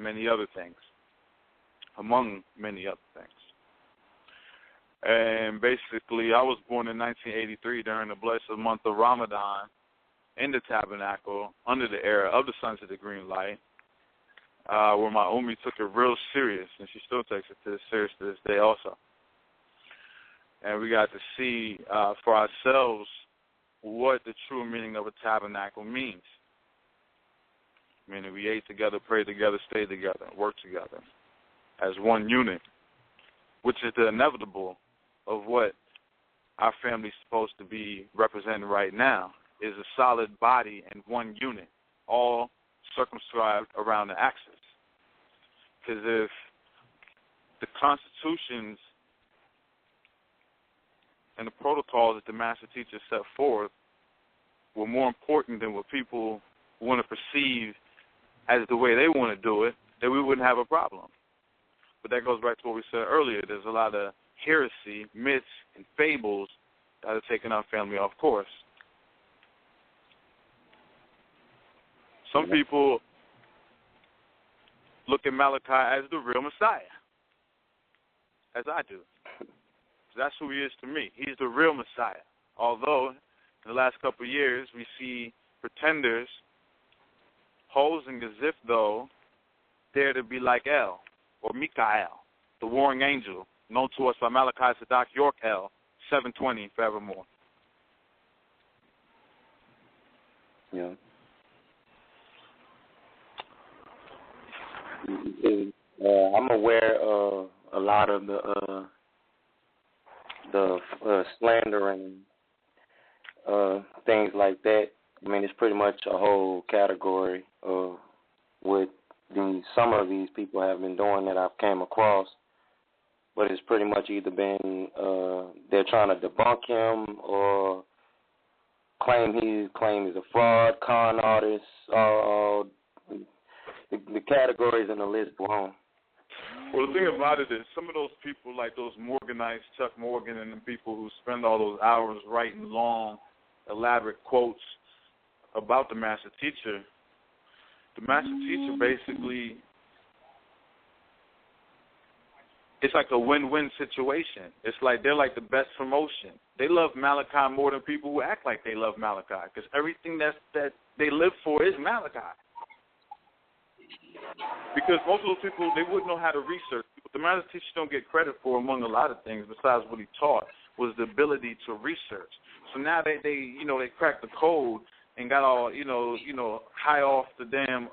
and many other things, among many other things. And basically, I was born in 1983 during the blessed month of Ramadan in the tabernacle under the era of the Sons of the Green Light, where my Umi took it real serious, and she still takes it serious to this day also. And we got to see for ourselves what the true meaning of a tabernacle means. Meaning we ate together, prayed together, stayed together, worked together as one unit, which is the inevitable of what our family's supposed to be representing right now, is a solid body and one unit, all circumscribed around the axis. Because if the constitutions and the protocols that the Master Teacher set forth were more important than what people want to perceive as the way they want to do it, then we wouldn't have a problem. But that goes back to what we said earlier. There's a lot of heresy, myths, and fables that are taking our family off course. Some people look at Malachi as the real Messiah, as I do. That's who he is to me. He's the real Messiah. Although, in the last couple of years, we see pretenders posing as if, though, they're to be like El, or Mikael, the warring angel, known to us by Malachi Zodoq York El, 720 forevermore. Yeah. I'm aware of a lot of the slandering, things like that. I mean, it's pretty much a whole category of what some of these people have been doing that I've came across. But it's pretty much either been they're trying to debunk him or claim he's a fraud, con artist. The categories and the list go on. Well, the thing about it is some of those people, like those Morganites, Chuck Morgan, and the people who spend all those hours writing long, elaborate quotes about the Master Teacher, basically, it's like a win-win situation. It's like they're like the best promotion. They love Malachi more than people who act like they love Malachi, because everything that they live for is Malachi. Because most of those people, they wouldn't know how to research. What the Master Teacher don't get credit for, among a lot of things, besides what he taught, was the ability to research. So now they cracked the code and got all, high off the damn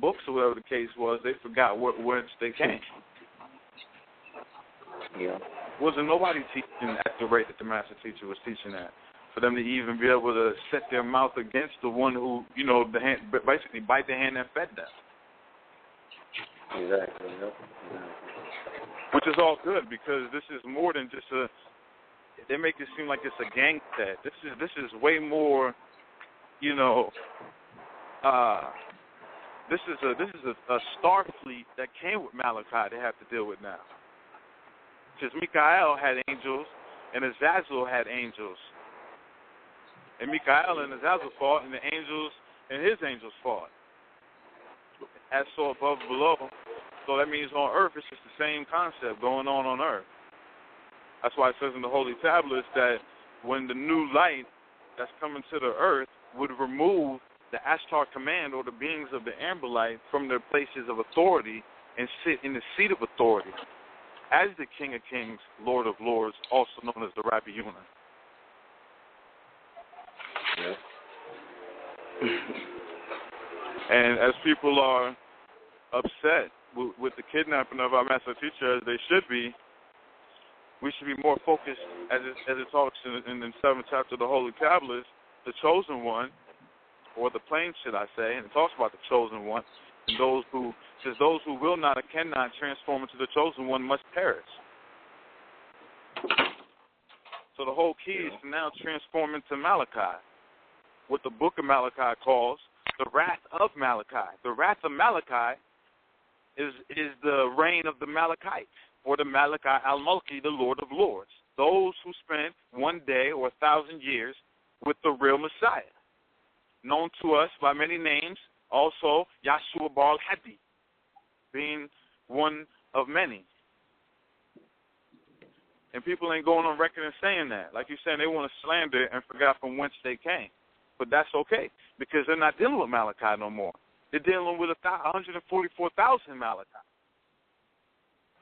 books or whatever the case was. They forgot whence they came. Yeah. Wasn't nobody teaching at the rate that the Master Teacher was teaching at. For them to even be able to set their mouth against the one who, basically bite the hand that fed them. Exactly. Yep. Which is all good, because this is more than just they make it seem like it's a gang set. This is way more, this is a star fleet that came with Malachi they have to deal with now. Because Mikael had angels and Azazel had angels. And Mikael and Azazel fought, and the angels and his angels fought. As so above, below. So that means on earth, it's just the same concept going on earth. That's why it says in the Holy Tablets that when the new light that's coming to the earth would remove the Ashutaat command or the beings of the Amber Light from their places of authority and sit in the seat of authority as the King of Kings, Lord of Lords, also known as the Rabbi Yuna. Yeah. And as people are upset with the kidnapping of our Master Teacher, as they should be, we should be more focused, as it talks in the 7th chapter of the Holy Tablets, the chosen one, or the plain, should I say, and it talks about the chosen one, and those who will not or cannot transform into the chosen one must perish. So the whole key is to now transform into Malachi, what the book of Malachi calls the wrath of Malachi. The wrath of Malachi is the reign of the Malachites, or the Malachi al-Mulki, the Lord of Lords, those who spent one day or 1,000 years with the real Messiah, known to us by many names, also Yahshua Bar al-Hadi. being one of many. And people ain't going on record and saying that. Like you're saying, they want to slander and forgot from whence they came. But that's okay, because they're not dealing with Malachi no more. They're dealing with 144,000 Malachi.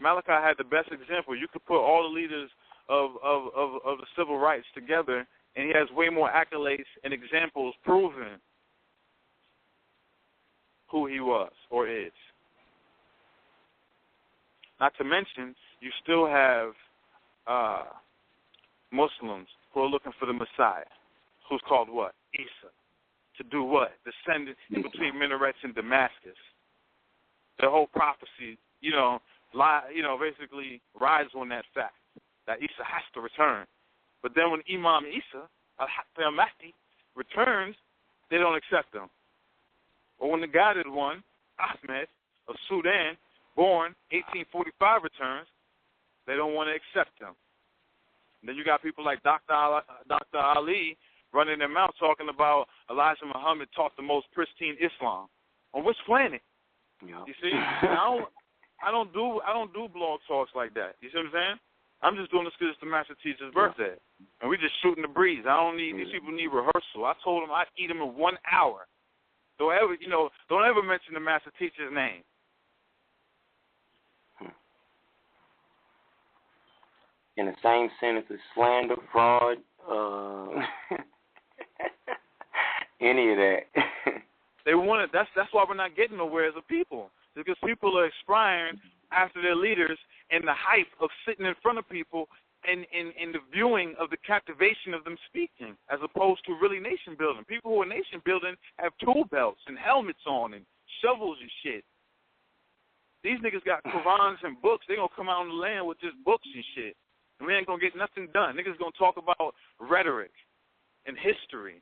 Malachi had the best example. You could put all the leaders of the civil rights together, and he has way more accolades and examples proving who he was or is. Not to mention, you still have Muslims who are looking for the Messiah, who's called what? Isa. To do what? Descended in between minarets in Damascus. Their whole prophecy, basically rides on that fact that Isa has to return. But then when Imam Isa, al-Mahdi, returns, they don't accept him. Or when the guided one, Ahmed of Sudan, born 1845, returns, they don't want to accept him. And then you got people like Dr. Ali running their mouth talking about Elijah Muhammad taught the most pristine Islam. On which planet? Yeah. You see, I don't do blog talks like that. You see what I'm saying? I'm just doing this because it's the Master Teacher's birthday, and we just shooting the breeze. These people need rehearsal. I told them I'd eat them in 1 hour. Don't ever mention the Master Teacher's name. In the same sentence as slander, fraud, any of that. They want it. That's why we're not getting nowhere as a people. Because people are aspiring after their leaders and the hype of sitting in front of people and the viewing of the captivation of them speaking, as opposed to really nation building. People who are nation building have tool belts and helmets on and shovels and shit. These niggas got Qurans and books. They gonna come out on the land with just books and shit. And we ain't gonna get nothing done. Niggas gonna talk about rhetoric and history.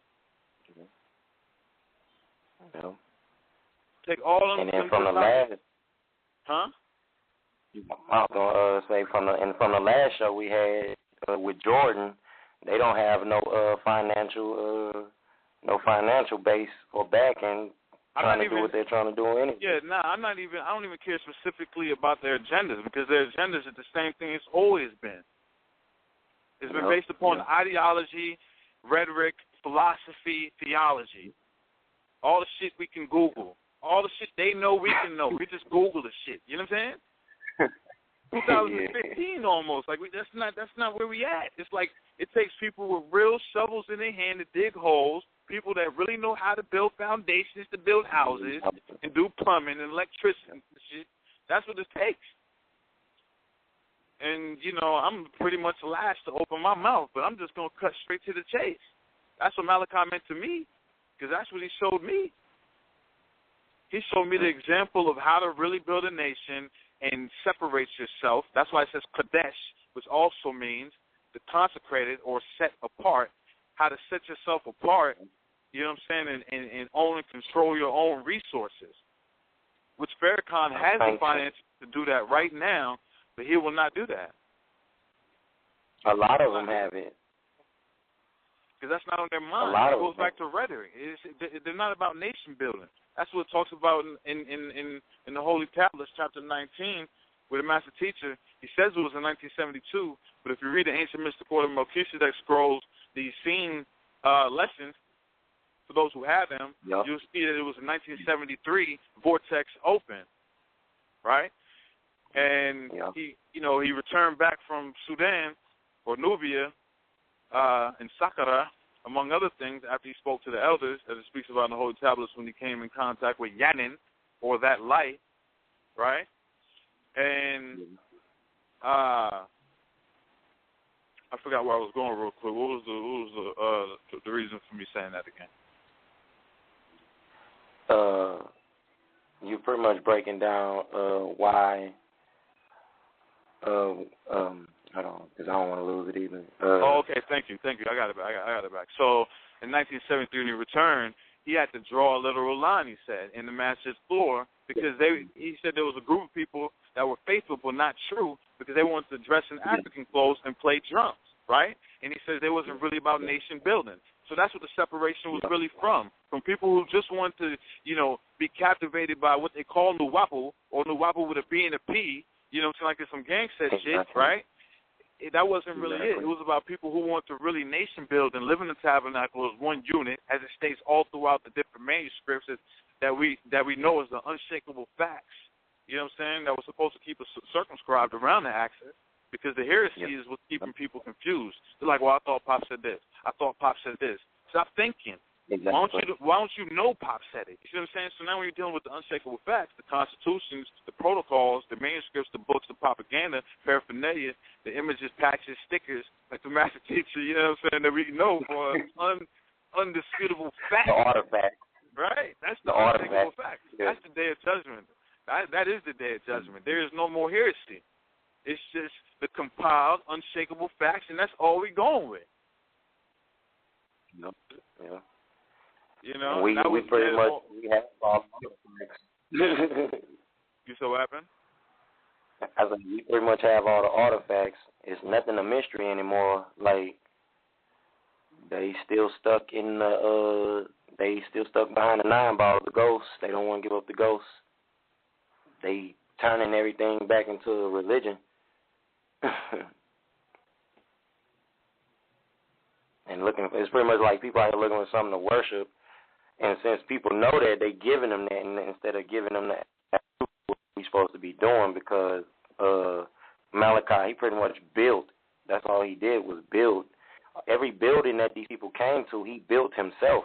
Yeah. Take all of them. And then from the last, huh? I was gonna say from the last show we had with Jordan, they don't have no financial base or backing trying to do what they're trying to do anyway. Yeah, I don't even care specifically about their agendas, because their agendas are the same thing it's always been. It's been based upon ideology, rhetoric, philosophy, theology. All the shit we can Google. All the shit they know we can know. We just Google the shit. You know what I'm saying? 2015 almost. Like that's not where we at. It's like it takes people with real shovels in their hand to dig holes, people that really know how to build foundations to build houses and do plumbing and electricity and shit. That's what it takes. And, I'm pretty much last to open my mouth, but I'm just going to cut straight to the chase. That's what Malachi meant to me, because that's what he showed me. He showed me the example of how to really build a nation and separate yourself. That's why it says Kadesh, which also means the consecrated or set apart, how to set yourself apart, you know what I'm saying, and own and control your own resources, which Farrakhan has the finances to do that right now, but he will not do that. A lot of them have it. Because that's not on their mind. It goes back to rhetoric. They're not about nation building. That's what it talks about in the Holy Tablets, chapter 19, where the Master Teacher, he says it was in 1972, but if you read the Ancient Mystical Order of Melchizedek scrolls, the scene lessons, for those who have them, you'll see that it was in 1973, Vortex open, right? And he returned back from Sudan or Nubia in Saqqara, among other things, after he spoke to the elders, as it speaks about in the Holy Tablets, when he came in contact with Yanin, or that light, right? And I forgot where I was going real quick. What was the reason for me saying that again? You're pretty much breaking down why. Hold on, because I don't want to lose it either. Okay, thank you. I got it back. So in 1973, when he returned, he had to draw a literal line, he said, in the Master's floor, because he said there was a group of people that were faithful but not true, because they wanted to dress in African clothes and play drums, right? And he says they wasn't really about nation building. So that's what the separation was really from people who just want to, be captivated by what they call nuwapu, or nuwapu with a B and a P, like it's some gangster shit, right? That wasn't really it. It was about people who want to really nation build and live in the tabernacle as one unit, as it states all throughout the different manuscripts that we know as the unshakable facts. You know what I'm saying? That was supposed to keep us circumscribed around the axis, because the heresy is what's keeping people confused. They're like, well, I thought Pop said this. I thought Pop said this. Stop thinking. Exactly. Why don't you know Pop said it? You see what I'm saying? So now when you're dealing with the unshakable facts, the constitutions, the protocols, the manuscripts, the books, the propaganda, paraphernalia, the images, patches, stickers, like the Master Teacher, you know what I'm saying, that we know for undisputable facts. The artifacts. Right? That's the unshakable fact. Yeah. That's the day of judgment. That is the day of judgment. There is no more heresy. It's just the compiled, unshakable facts, and that's all we're going with. Yep. Yeah. We pretty much we have all the artifacts. You said what happened? I said we pretty much have all the artifacts. It's nothing a mystery anymore. Like they still stuck in behind the 9 ball, the ghosts. They don't want to give up the ghosts. They turning everything back into a religion. And it's pretty much like people are looking for something to worship. And since people know that, they're giving them that, and instead of giving them that, that's what we're supposed to be doing, because Malachi, he pretty much built. That's all he did was build. Every building that these people came to, he built himself.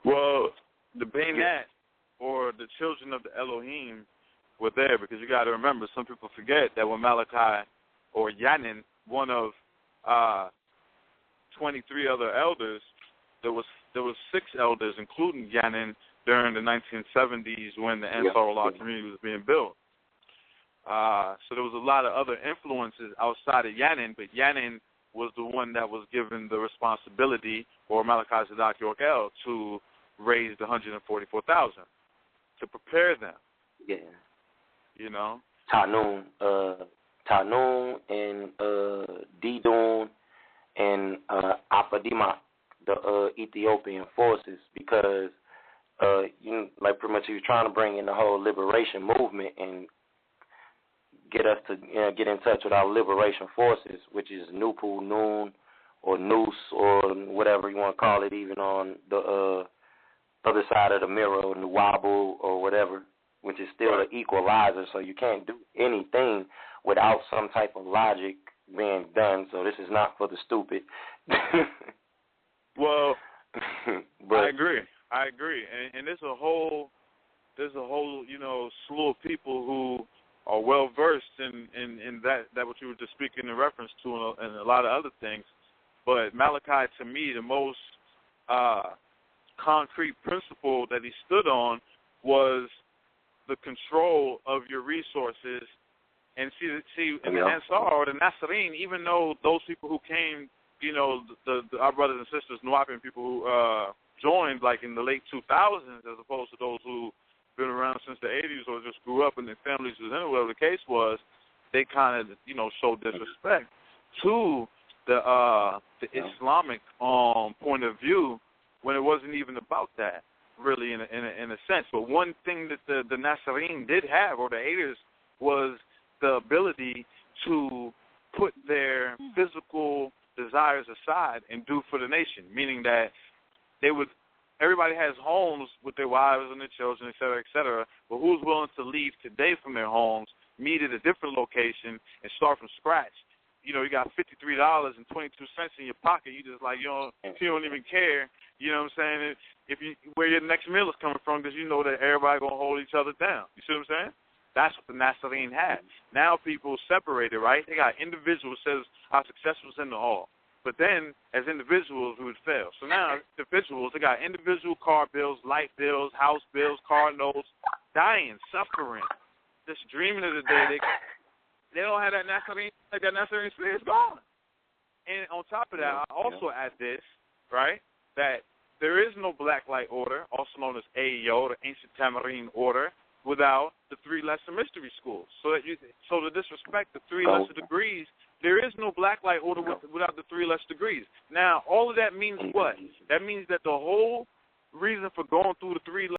Well, the Bainat, or the children of the Elohim, were there, because you got to remember, some people forget that when Malachi, or Yanin, one of 23 other elders, there was 6 elders, including Yanin, during the 1970s when the Ansar Allah community was being built. So there was a lot of other influences outside of Yanin, but Yanin was the one that was given the responsibility, or Malachi Zodoq Shamu-El, to raise the 144,000 to prepare them. Yeah. Tanun and Didun and Apadimak, the Ethiopian forces, because like pretty much he was trying to bring in the whole liberation movement and get us to get in touch with our liberation forces, which is Nupu, Noon, or Nous, or whatever you want to call it, even on the other side of the mirror, or Nuwabu, or whatever, which is still an equalizer. So you can't do anything without some type of logic being done. So this is not for the stupid. Well, but I agree, and there's a whole slew of people who are well versed in that what you were just speaking in reference to, and a lot of other things. But Malachi, to me, the most concrete principle that he stood on was the control of your resources. And see, in the Ansar or the Nasreen, even though those people who came, our brothers and sisters, Nuwapian people who joined like in the late 2000s, as opposed to those who been around since the 80s or just grew up in their families, whatever the case was, they kind of, showed disrespect to the Islamic point of view, when it wasn't even about that, really, in a sense. But one thing that the Nasreen did have, or the Aiders, was the ability to put their physical desires aside and do for the nation, meaning that everybody has homes with their wives and their children, et cetera, but who's willing to leave today from their homes, meet at a different location, and start from scratch? You got $53.22 in your pocket. You just like, you don't even care, you know what I'm saying, where your next meal is coming from, because you know that everybody going to hold each other down. You see what I'm saying? That's what the Nasreen had. Now people separated, right? They got individuals says our success was in the all. But then, as individuals, we would fail. So now, individuals, they got individual car bills, light bills, house bills, car notes, dying, suffering, just dreaming of the day. They don't have that Nasreen, spirit is gone. And on top of that, I also add this, right, that there is no Black Light Order, also known as AEO, the Ancient Tamarine Order, without the 3 lesser mystery schools. So to disrespect the 3 lesser degrees, There is no blacklight order without the 3 less degrees. Now, all of that means what? That means that the whole reason for going through the 3